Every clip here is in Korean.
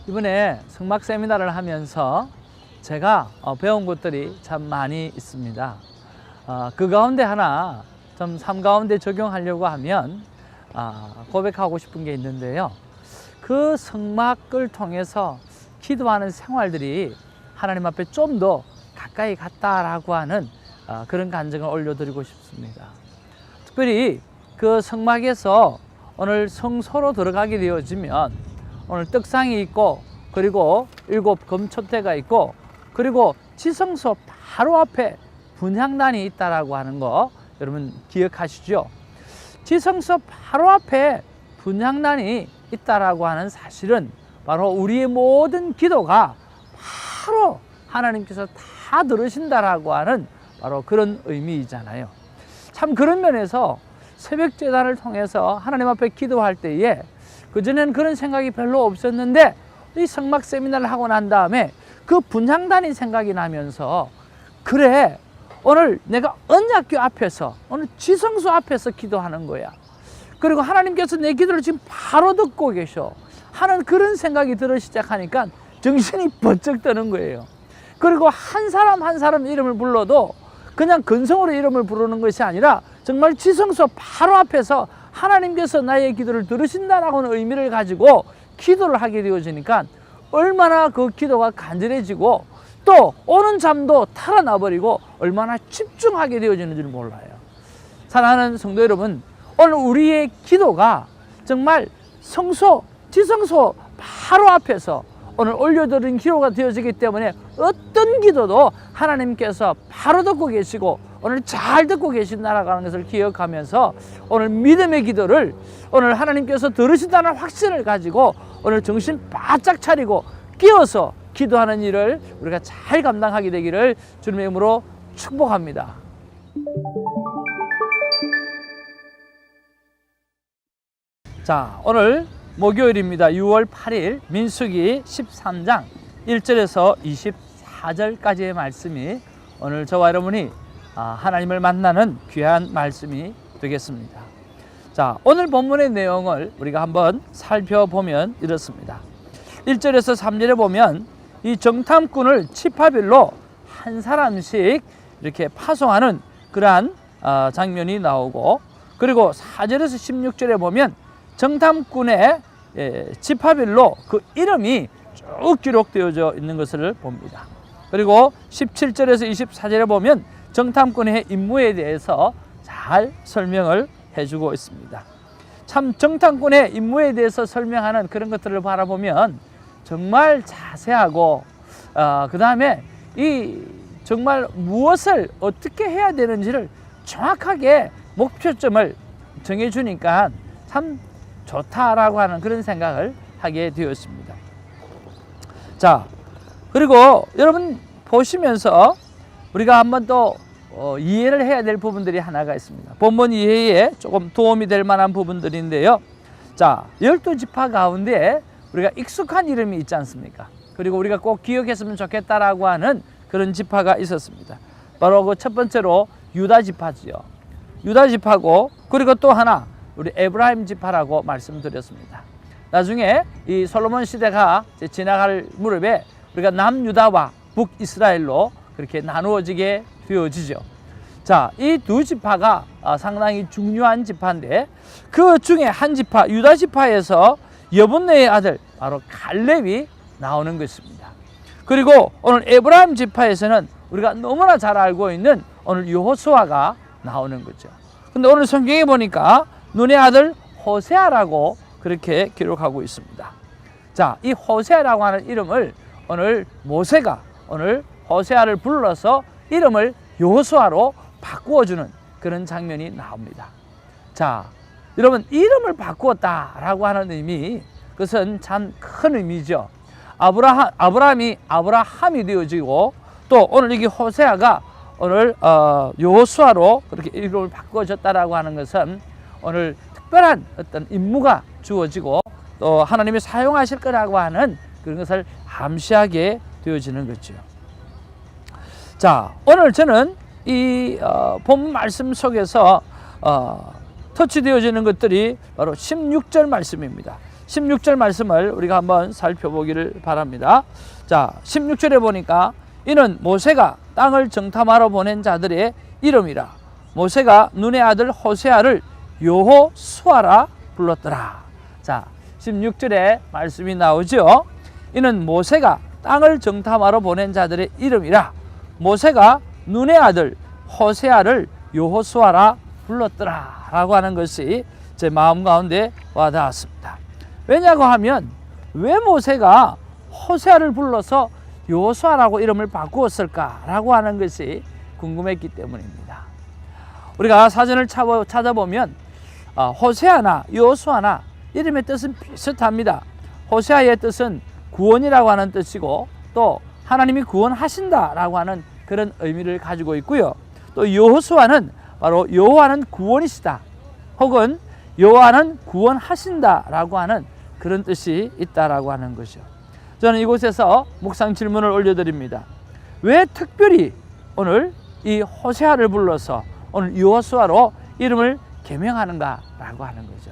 이번에 성막 세미나를 하면서 제가 배운 것들이 참 많이 있습니다. 그 가운데 하나 좀 삶 가운데 적용하려고 하면 고백하고 싶은 게 있는데요. 그 성막을 통해서 기도하는 생활들이 하나님 앞에 좀 더 가까이 갔다라고 하는 그런 간증을 올려드리고 싶습니다. 특별히 그 성막에서 오늘 성소로 들어가게 되어지면 오늘 떡상이 있고, 그리고 7 금촛대가 있고, 그리고 지성소 바로 앞에 분향단이 있다라고 하는 거 여러분 기억하시죠? 지성소 바로 앞에 분향단이 있다라고 하는 사실은 바로 우리의 모든 기도가 바로 하나님께서 다 들으신다라고 하는 바로 그런 의미이잖아요. 참 그런 면에서 새벽 제단을 통해서 하나님 앞에 기도할 때에 그전에는 그런 생각이 별로 없었는데 이 성막 세미나를 하고 난 다음에 그 분향단이 생각이 나면서, 그래, 오늘 내가 언약궤 앞에서, 오늘 지성소 앞에서 기도하는 거야. 그리고 하나님께서 내 기도를 지금 바로 듣고 계셔 하는 그런 생각이 들어 시작하니까 정신이 번쩍 드는 거예요. 그리고 한 사람 한 사람 이름을 불러도 그냥 근성으로 이름을 부르는 것이 아니라 정말 지성소 바로 앞에서 하나님께서 나의 기도를 들으신다라는 의미를 가지고 기도를 하게 되어지니까 얼마나 그 기도가 간절해지고 또 오는 잠도 탈아나버리고 얼마나 집중하게 되어지는 줄 몰라요. 사랑하는 성도 여러분, 오늘 우리의 기도가 정말 성소, 지성소 바로 앞에서 오늘 올려드린 기도가 되어지기 때문에 어떤 기도도 하나님께서 바로 듣고 계시고 오늘 잘 듣고 계신다라고 하는 것을 기억하면서 오늘 믿음의 기도를 오늘 하나님께서 들으신다는 확신을 가지고 오늘 정신 바짝 차리고 끼어서 기도하는 일을 우리가 잘 감당하게 되기를 주님의 이름으로 축복합니다. 자, 오늘 목요일입니다. 6월 8일 민수기 13장 1절에서 24절까지의 말씀이 오늘 저와 여러분이 하나님을 만나는 귀한 말씀이 되겠습니다. 자, 오늘 본문의 내용을 우리가 한번 살펴보면 이렇습니다. 1절에서 3절에 보면 이 정탐꾼을 지파별로 한 사람씩 이렇게 파송하는 그러한 장면이 나오고, 그리고 4절에서 16절에 보면 정탐꾼의 지파별로 그 이름이 쭉 기록되어져 있는 것을 봅니다. 그리고 17절에서 24절에 보면 정탐꾼의 임무에 대해서 잘 설명을 해주고 있습니다. 참 정탐꾼의 임무에 대해서 설명하는 그런 것들을 바라보면 정말 자세하고 그 다음에 이 정말 무엇을 어떻게 해야 되는지를 정확하게 목표점을 정해주니까 참 좋다라고 하는 그런 생각을 하게 되었습니다. 자, 그리고 여러분 보시면서 우리가 한번 또 이해를 해야 될 부분들이 하나가 있습니다. 본문 이해에 조금 도움이 될 만한 부분들인데요. 자, 12지파 가운데 우리가 익숙한 이름이 있지 않습니까? 그리고 우리가 꼭 기억했으면 좋겠다라고 하는 그런 지파가 있었습니다. 바로 그 첫 번째로 유다 지파지요. 유다 지파고, 그리고 또 하나 우리 에브라임 지파라고 말씀드렸습니다. 나중에 이 솔로몬 시대가 지나갈 무렵에 우리가 남유다와 북이스라엘로 그렇게 나누어지게 되어지죠. 자, 이 두 지파가 상당히 중요한 지파인데 그 중에 한 지파, 유다 지파에서 여분네의 아들 바로 갈렙이 나오는 것입니다. 그리고 오늘 에브라임 지파에서는 우리가 너무나 잘 알고 있는 오늘 여호수아가 나오는 거죠. 근데 오늘 성경에 보니까 눈의 아들 호세아라고 그렇게 기록하고 있습니다. 자, 이 호세아라고 하는 이름을 오늘 모세가 오늘 호세아를 불러서 이름을 여호수아로 바꾸어주는 그런 장면이 나옵니다. 자, 여러분, 이름을 바꾸었다라고 하는 의미, 그것은 참 큰 의미죠. 아브라함이 되어지고, 또 오늘 여기 호세아가 오늘 여호수아로 그렇게 이름을 바꿔줬다라고 하는 것은 오늘 특별한 어떤 임무가 주어지고 또 하나님이 사용하실 거라고 하는 그런 것을 암시하게 되어지는 거죠. 자, 오늘 저는 이 본 말씀 속에서 터치되어지는 것들이 바로 16절 말씀입니다. 16절 말씀을 우리가 한번 살펴보기를 바랍니다. 자, 16절에 보니까 이는 모세가 땅을 정탐하러 보낸 자들의 이름이라. 모세가 눈의 아들 호세아를 여호수아라 불렀더라. 자, 16절에 말씀이 나오죠. 이는 모세가 땅을 정탐하러 보낸 자들의 이름이라. 모세가 눈의 아들 호세아를 여호수아라 불렀더라 라고 하는 것이 제 마음 가운데 와닿았습니다. 왜냐고 하면 왜 모세가 호세아를 불러서 여호수아라고 이름을 바꾸었을까 라고 하는 것이 궁금했기 때문입니다. 우리가 사전을 찾아보면 호세아나 여호수아나 이름의 뜻은 비슷합니다. 호세아의 뜻은 구원이라고 하는 뜻이고, 또 하나님이 구원하신다 라고 하는 그런 의미를 가지고 있고요. 또 여호수아는 바로 여호와는 구원이시다, 혹은 여호와는 구원하신다 라고 하는 그런 뜻이 있다라고 하는 것이죠. 저는 이곳에서 묵상 질문을 올려드립니다. 왜 특별히 오늘 이 호세아를 불러서 오늘 여호수아로 이름을 개명하는가 라고 하는 거죠.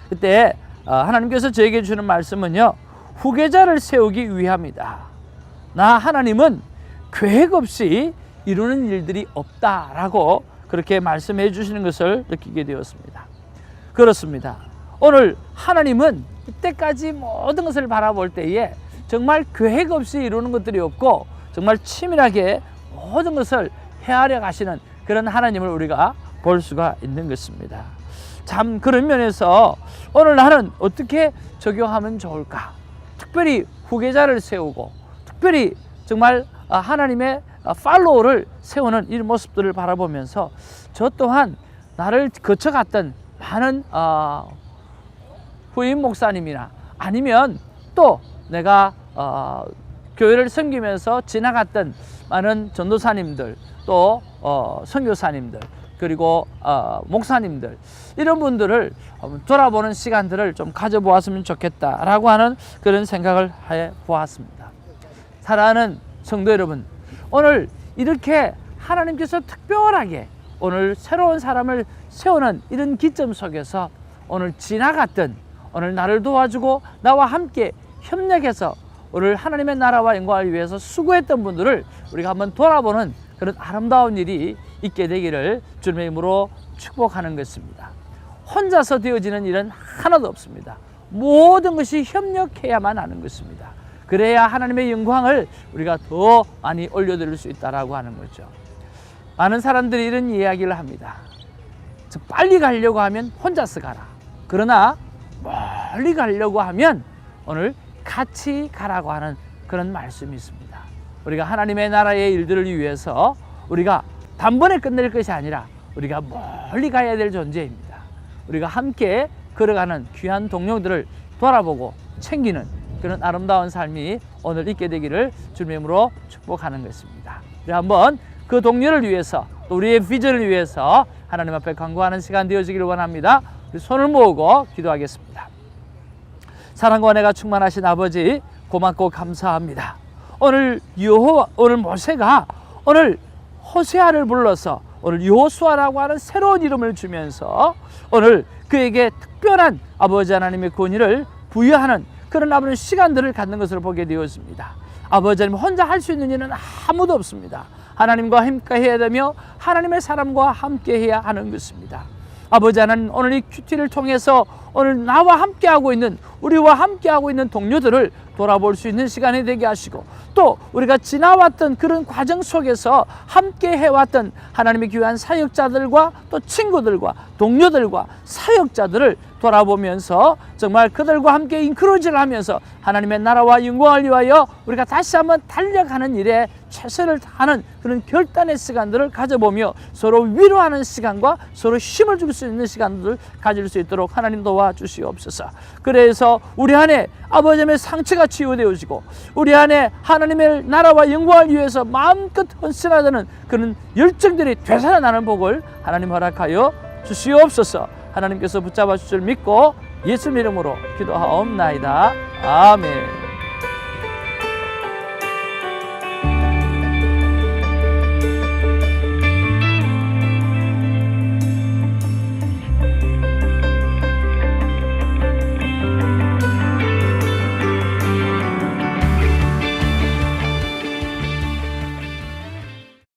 그때 하나님께서 저에게 주는 말씀은요, 후계자를 세우기 위함이다. 나 하나님은 계획 없이 이루는 일들이 없다라고 그렇게 말씀해 주시는 것을 느끼게 되었습니다. 그렇습니다. 오늘 하나님은 이때까지 모든 것을 바라볼 때에 정말 계획 없이 이루는 것들이 없고, 정말 치밀하게 모든 것을 헤아려 가시는 그런 하나님을 우리가 볼 수가 있는 것입니다. 참 그런 면에서 오늘 나는 어떻게 적용하면 좋을까? 특별히 후계자를 세우고, 특별히 정말 하나님의 팔로우를 세우는 이 모습들을 바라보면서 저 또한 나를 거쳐갔던 많은 후임 목사님이나 아니면 또 내가 교회를 섬기면서 지나갔던 많은 전도사님들, 또 선교사님들, 그리고 목사님들, 이런 분들을 돌아보는 시간들을 좀 가져보았으면 좋겠다라고 하는 그런 생각을 해 보았습니다. 사랑하는 성도 여러분, 오늘 이렇게 하나님께서 특별하게 오늘 새로운 사람을 세우는 이런 기점 속에서 오늘 지나갔던, 오늘 나를 도와주고 나와 함께 협력해서 오늘 하나님의 나라와 영광을 위해서 수고했던 분들을 우리가 한번 돌아보는 그런 아름다운 일이 있게 되기를 주님의 이름으로 축복하는 것입니다. 혼자서 되어지는 일은 하나도 없습니다. 모든 것이 협력해야만 하는 것입니다. 그래야 하나님의 영광을 우리가 더 많이 올려드릴 수 있다라고 하는 거죠. 많은 사람들이 이런 이야기를 합니다. 빨리 가려고 하면 혼자서 가라. 그러나 멀리 가려고 하면 오늘 같이 가라고 하는 그런 말씀이 있습니다. 우리가 하나님의 나라의 일들을 위해서 우리가 단번에 끝낼 것이 아니라 우리가 멀리 가야 될 존재입니다. 우리가 함께 걸어가는 귀한 동료들을 돌아보고 챙기는 그런 아름다운 삶이 오늘 있게 되기를 주님의 이름으로 축복하는 것입니다. 우리 한번 그 동료를 위해서, 또 우리의 비전을 위해서 하나님 앞에 간구하는 시간 되어지기를 원합니다. 우리 손을 모으고 기도하겠습니다. 사랑과 은혜가 충만하신 아버지, 고맙고 감사합니다. 오늘 모세가 오늘 호세아를 불러서 오늘 여호수아라고 하는 새로운 이름을 주면서 오늘 그에게 특별한 아버지 하나님의 권위를 부여하는 그런 아버지 시간들을 갖는 것을 보게 되었습니다. 아버지 하나님 혼자 할 수 있는 일은 아무도 없습니다. 하나님과 함께 해야 되며 하나님의 사람과 함께 해야 하는 것입니다. 아버지 하나님, 오늘 이 큐티를 통해서 오늘 나와 함께하고 있는, 우리와 함께하고 있는 동료들을 돌아볼 수 있는 시간이 되게 하시고, 또 우리가 지나왔던 그런 과정 속에서 함께 해왔던 하나님의 귀한 사역자들과 또 친구들과 동료들과 사역자들을 돌아보면서 정말 그들과 함께 인크루즈를 하면서 하나님의 나라와 영광을 위하여 우리가 다시 한번 달려가는 일에 최선을 다하는 그런 결단의 시간들을 가져보며 서로 위로하는 시간과 서로 힘을 줄 수 있는 시간들을 가질 수 있도록 하나님 도와주시옵소서. 그래서 우리 안에 아버지의 상처가 치유되어지고, 우리 안에 하나님의 나라와 영광을 위해서 마음껏 헌신하는 그런 열정들이 되살아나는 복을 하나님 허락하여 주시옵소서. 하나님께서 붙잡아 주실 줄 믿고 예수님 이름으로 기도하옵나이다. 아멘.